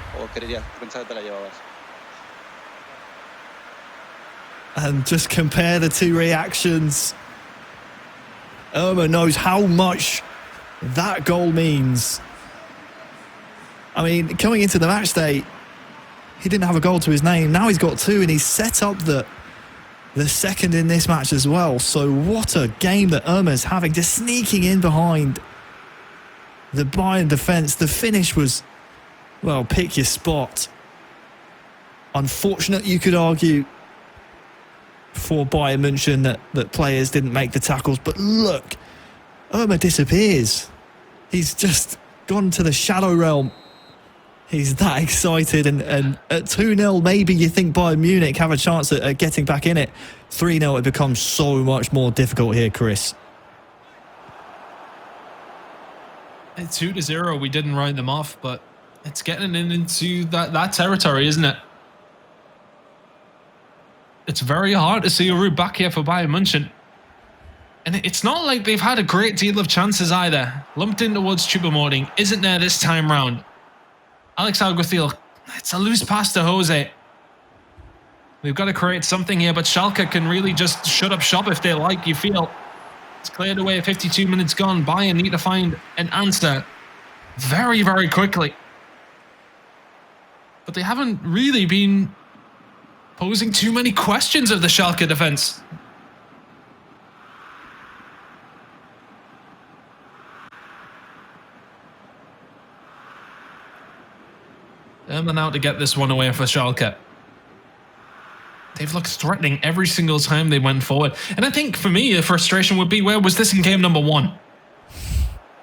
And just compare the 2 reactions. Irma knows how much that goal means. I mean, coming into the match day, he didn't have a goal to his name. Now he's got 2 and he's set up the second in this match as well. So what a game that Irma's having, just sneaking in behind the Bayern defence. The finish was, well, pick your spot. Unfortunate, you could argue, for Bayern München that players didn't make the tackles. But look, Irma disappears. He's just gone to the shadow realm. He's that excited, and at 2-0, maybe you think Bayern Munich have a chance at getting back in it. 3-0, it becomes so much more difficult here, Chris. At 2-0, we didn't write them off, but it's getting into that territory, isn't it? It's very hard to see a route back here for Bayern München. And it's not like they've had a great deal of chances either. Lumped in towards Choupo-Moting isn't there this time round. Alex Alguacil, it's a loose pass to Jose. We've got to create something here, but Schalke can really just shut up shop if they like, you feel. It's cleared away, 52 minutes gone. Bayern need to find an answer very, very quickly. But they haven't really been posing too many questions of the Schalke defence. They're out to get this one away for Schalke. They've looked threatening every single time they went forward. And I think for me, the frustration would be, where was this in game number 1?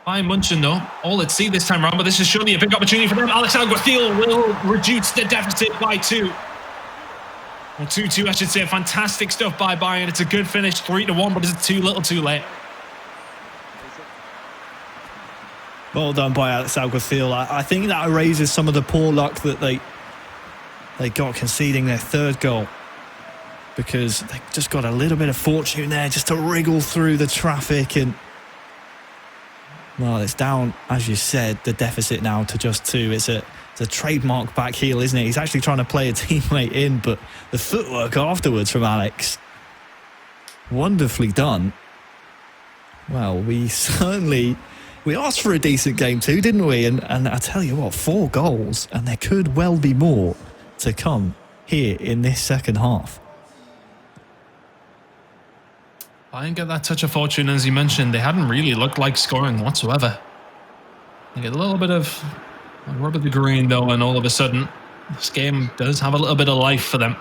Bayern Munchen, though, all at sea this time around, but this is surely a big opportunity for them. Alex Alguacil will reduce the deficit by 2. Or 2-2, I should say. Fantastic stuff by Bayern. It's a good finish, 3-1, but is it too little too late? Well done by Alex Alguacil. I think that erases some of the poor luck that they got conceding their 3rd goal, because they just got a little bit of fortune there just to wriggle through the traffic. And well, it's down, as you said, the deficit now to just 2. It's a trademark back heel, isn't it? He's actually trying to play a teammate in, but the footwork afterwards from Alex, wonderfully done. Well, we asked for a decent game too, didn't we? And I tell you what, 4 goals, and there could well be more to come here in this second half. I didn't get that touch of fortune, as you mentioned. They hadn't really looked like scoring whatsoever. They get a little bit of rub of the green, though, and all of a sudden, this game does have a little bit of life for them.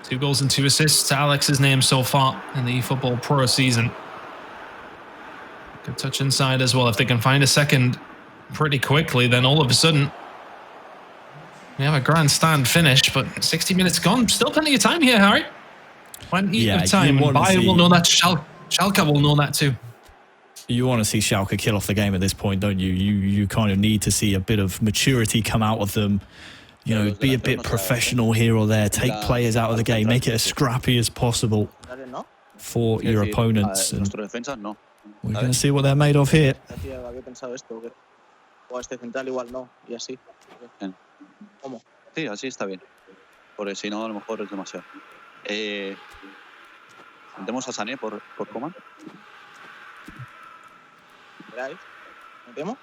2 goals and 2 assists to Alex's name so far in the eFootball.Pro season. Good touch inside as well. If they can find a second pretty quickly, then all of a sudden we have a grandstand finish. But 60 minutes gone. Still plenty of time here, Harry. Plenty of time. And Bayern will know that. Schalke will know that too. You want to see Schalke kill off the game at this point, don't you? You kind of need to see a bit of maturity come out of them. You know, be a bit professional here or there. Take players out of the game. Make it as scrappy as possible for your opponents. And we're going to see what they're made of here. Sí, así está bien. Porque si no, a lo mejor es demasiado. Metemos a Sané por Coman. ¿Veráis? ¿Metemos?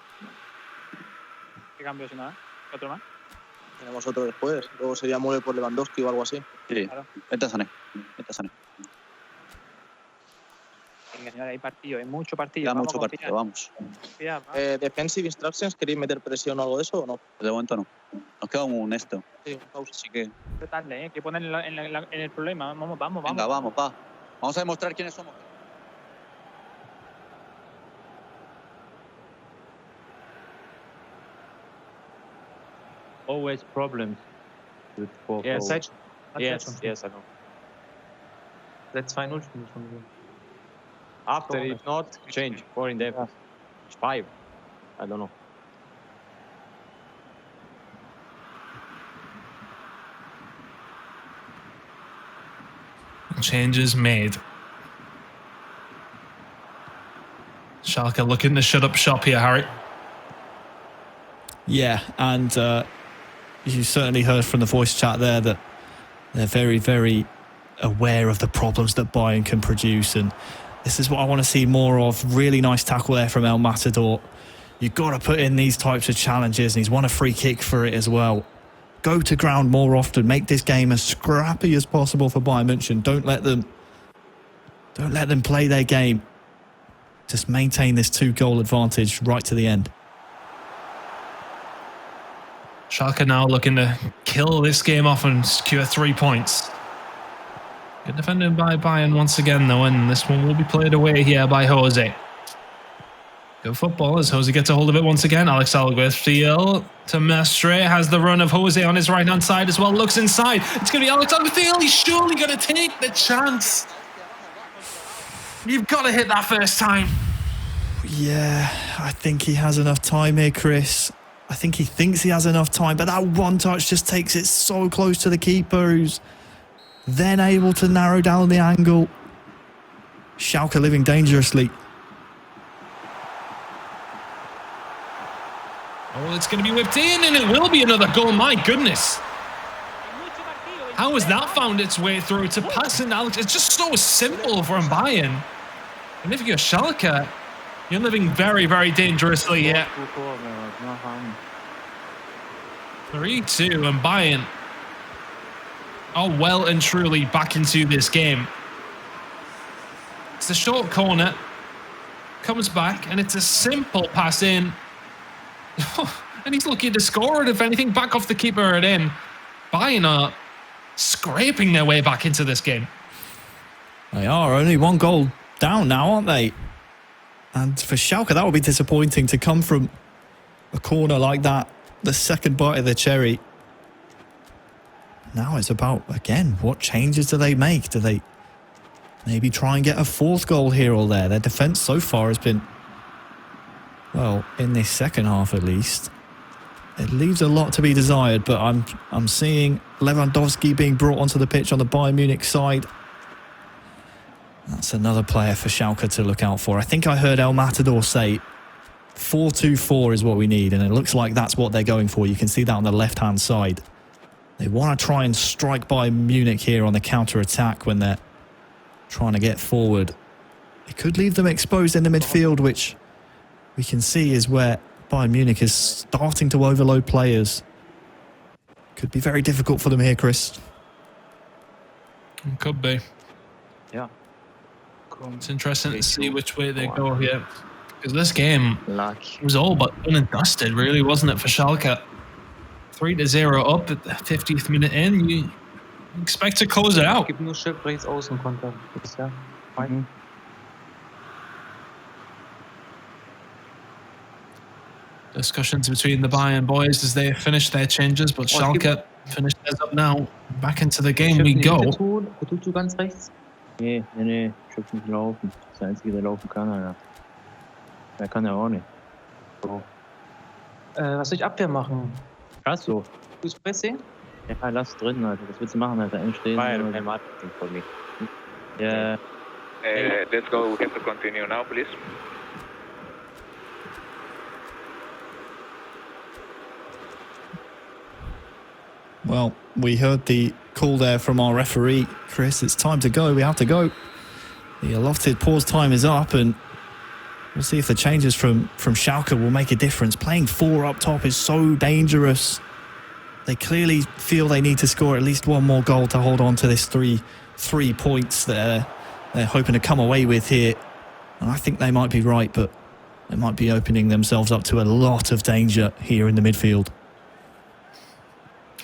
¿Qué cambio si nada? ¿Otro más? Tenemos otro después. Luego sería Müller por Lewandowski o algo así. Sí, Claro. vete a Sané. Venga, señora, hay partido, hay mucho partido. Queda Vamos mucho a partido, vamos. confiar, va. Defensive instructions, ¿queréis meter presión o algo de eso o no? De momento no. Nos queda un esto. Sí, pausa. Así que, Qué tarde, ¿eh? Que ponen en el problema. Vamos. venga, vamos, va. Vamos a demostrar quiénes somos. Always problems with 4-4. Yes. Zeit, Yes, I know. seit 2-0 spielen wir schon wieder. After if not, change. 4 in depth. 5. I don't know. Changes made. Schalke looking to shut up shop here, Harry. Yeah, and you certainly heard from the voice chat there that they're very, very aware of the problems that Bayern can produce, and this is what I want to see more of. Really nice tackle there from El Matador. You've got to put in these types of challenges, and he's won a free kick for it as well. Go to ground more often. Make this game as scrappy as possible for Bayern München. Don't let them play their game. Just maintain this 2-goal advantage right to the end. Schalke now looking to kill this game off and secure 3 points. Good defended by Bayern once again, though, and this one will be played away here by Jose. Good football as Jose gets a hold of it once again. Alex Alguerfield to Matchday. Has the run of Jose on his right-hand side as well. Looks inside. It's going to be Alex Alguerfield. He's surely going to take the chance. You've got to hit that first time. Yeah, I think he has enough time here, Chris. I think he thinks he has enough time, but that one touch just takes it so close to the keeper, who's then able to narrow down the angle. Schalke living dangerously. Oh, it's going to be whipped in, and it will be another goal. My goodness. How has that found its way through to passing Alex? It's just so simple from Bayern. And if you're Schalke, you're living very, very dangerously here. 3-2, and Bayern are well and truly back into this game. It's a short corner, comes back, and it's a simple pass in. And he's looking to score it, if anything, back off the keeper and in. Bayern are scraping their way back into this game. They are only 1 goal down now, aren't they? And for Schalke, that would be disappointing to come from a corner like that. The second bite of the cherry. Now it's about, again, what changes do they make? Do they maybe try and get a 4th goal here or there? Their defence so far has been, well, in this second half at least, it leaves a lot to be desired, but I'm seeing Lewandowski being brought onto the pitch on the Bayern Munich side. That's another player for Schalke to look out for. I think I heard El Matador say 4-2-4 is what we need, and it looks like that's what they're going for. You can see that on the left-hand side. They want to try and strike Bayern Munich here on the counter-attack when they're trying to get forward. It could leave them exposed in the midfield, which we can see is where Bayern Munich is starting to overload players. Could be very difficult for them here, Chris. It could be. Yeah. It's interesting to see which way they go here. Because this game was all but done and dusted, really, wasn't it, for Schalke? 3-0 up at the 50th minute in. You expect to close it out. Gibt nur Schiff rechts außen Konter. Ja. Discussions between the Bayern boys as they finish their changes, but Schalke finished theirs up now. Back into the game we go. Wo tust du ganz rechts? Nee, ich hab nicht laufen. Das ist der Einzige, der laufen kann, Alter. Der kann ja auch nicht. So. Was soll ich Abwehr machen? Krass so. Fuß Pressing? Ja, lass drin, Alter. Was willst du machen, Alter? Entstehen. Marketing for me. Ja. Let's go. We have to continue now, please. Well, we heard the call there from our referee. Chris, it's time to go. We have to go. The allotted pause time is up, and we'll see if the changes from Schalke will make a difference. Playing 4 up top is so dangerous. They clearly feel they need to score at least one more goal to hold on to this three points that they're hoping to come away with here. And I think they might be right, but they might be opening themselves up to a lot of danger here in the midfield.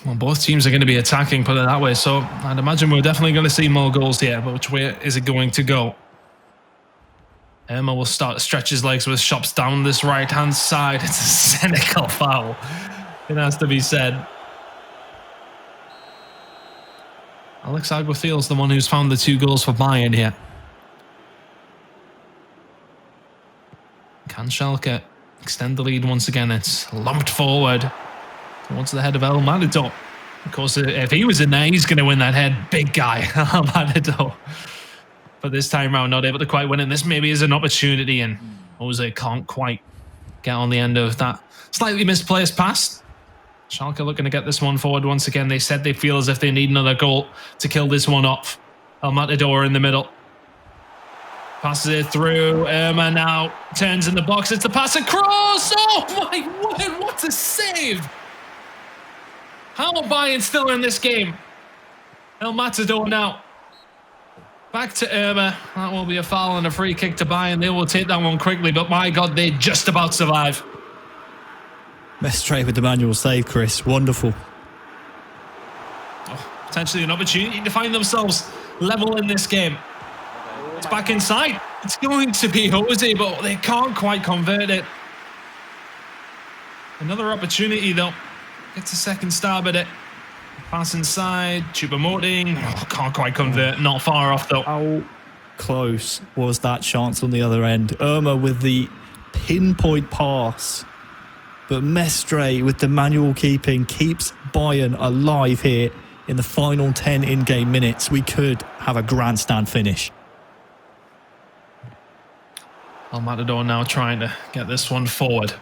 Well, both teams are going to be attacking, put it that way. So I'd imagine we're definitely going to see more goals here. But which way is it going to go? Emma will start to stretch his legs with shots down this right-hand side. It's a cynical foul. It has to be said. Alex Alguacil's the one who's found the 2 goals for Bayern here. Can Schalke extend the lead once again? It's lumped forward towards the head of El Matador. Of course, if he was in there, he's going to win that head. Big guy, El Matador. But this time round, not able to quite win it. This maybe is an opportunity, and Jose can't quite get on the end of that slightly misplaced pass. Schalke looking to get this one forward once again. They said they feel as if they need another goal to kill this one off. El Matador in the middle. Passes it through. Irma now turns in the box. It's the pass across. Oh my word, what a save! How are Bayern still in this game? El Matador now. Back to Irma. That will be a foul and a free kick to Bayern. They will take that one quickly, but my God, they just about survive. Matchday with the manual save, Chris. Wonderful. Oh, potentially an opportunity to find themselves level in this game. It's back inside. It's going to be Jose, but they can't quite convert it. Another opportunity, though. Gets a second stab at it. Pass inside. Choupo-Moting. Oh, can't quite convert. Not far off, though. How close was that chance on the other end? Irma with the pinpoint pass. But Mestre with the manual keeping keeps Bayern alive here in the final 10 in-game minutes. We could have a grandstand finish. El Matador now trying to get this one forward.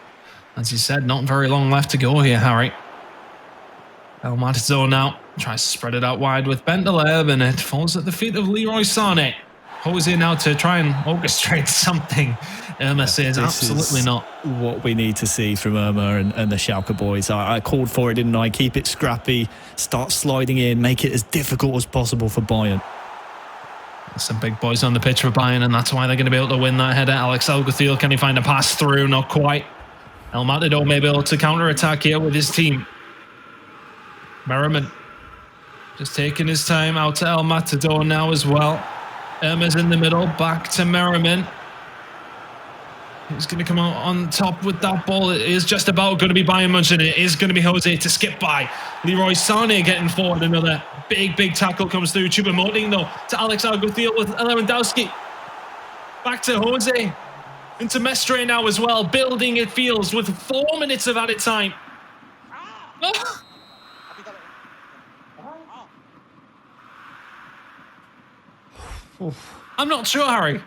As you said, not very long left to go here, Harry. El Matador now tries to spread it out wide with Bentaleb, and it falls at the feet of Leroy Sané. Jose now to try and orchestrate something. Irma says absolutely not. What we need to see from Irma and the Schalke boys. I called for it, didn't I? Keep it scrappy, start sliding in, make it as difficult as possible for Bayern. Some big boys on the pitch for Bayern, and that's why they're going to be able to win that header. Alex Alguacil, can he find a pass through? Not quite. El Matador may be able to counter-attack here with his team. Merriman just taking his time out to El Matador now as well. Irma's in the middle, back to Merriman. He's going to come out on top with that ball. It is just about going to be Bayern München. It is going to be Jose to skip by. Leroy Sané getting forward. Another big tackle comes through. Choupo-Moting though to Alex Alguacil with Lewandowski. Back to Jose. Into Mestre now as well. Building it feels with 4 minutes of added time. Oh. I'm not sure, Harry.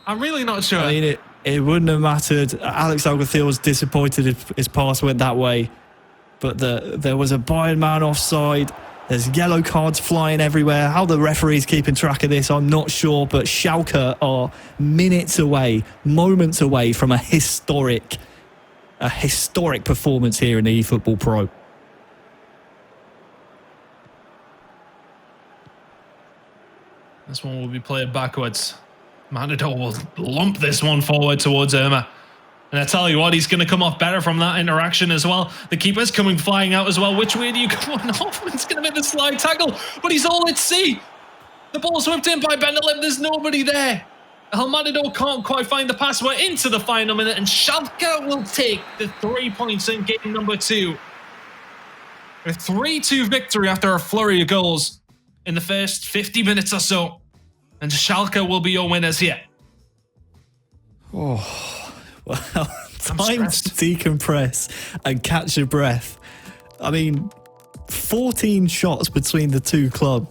I'm really not sure. I mean, it wouldn't have mattered. Alex Alguacil was disappointed if his pass went that way. But there was a Bayern man offside. There's yellow cards flying everywhere. How the referee's keeping track of this, I'm not sure. But Schalke are minutes away, moments away from a historic performance here in the eFootball.Pro. This one will be played backwards. Matador will lump this one forward towards Irma. And I tell you what, he's going to come off better from that interaction as well. The keeper's coming flying out as well. Which way do you come on? Hoffman's going to make the slide tackle, but he's all at sea. The ball's whipped in by Bentaleb. There's nobody there. El Matador can't quite find the pass. We're into the final minute, and Schalke will take the 3 points in game number 2. A 3-2 victory after a flurry of goals in the first 50 minutes or so. And Schalke will be your winners here. Oh, well, time to decompress and catch your breath. I mean, 14 shots between the two clubs.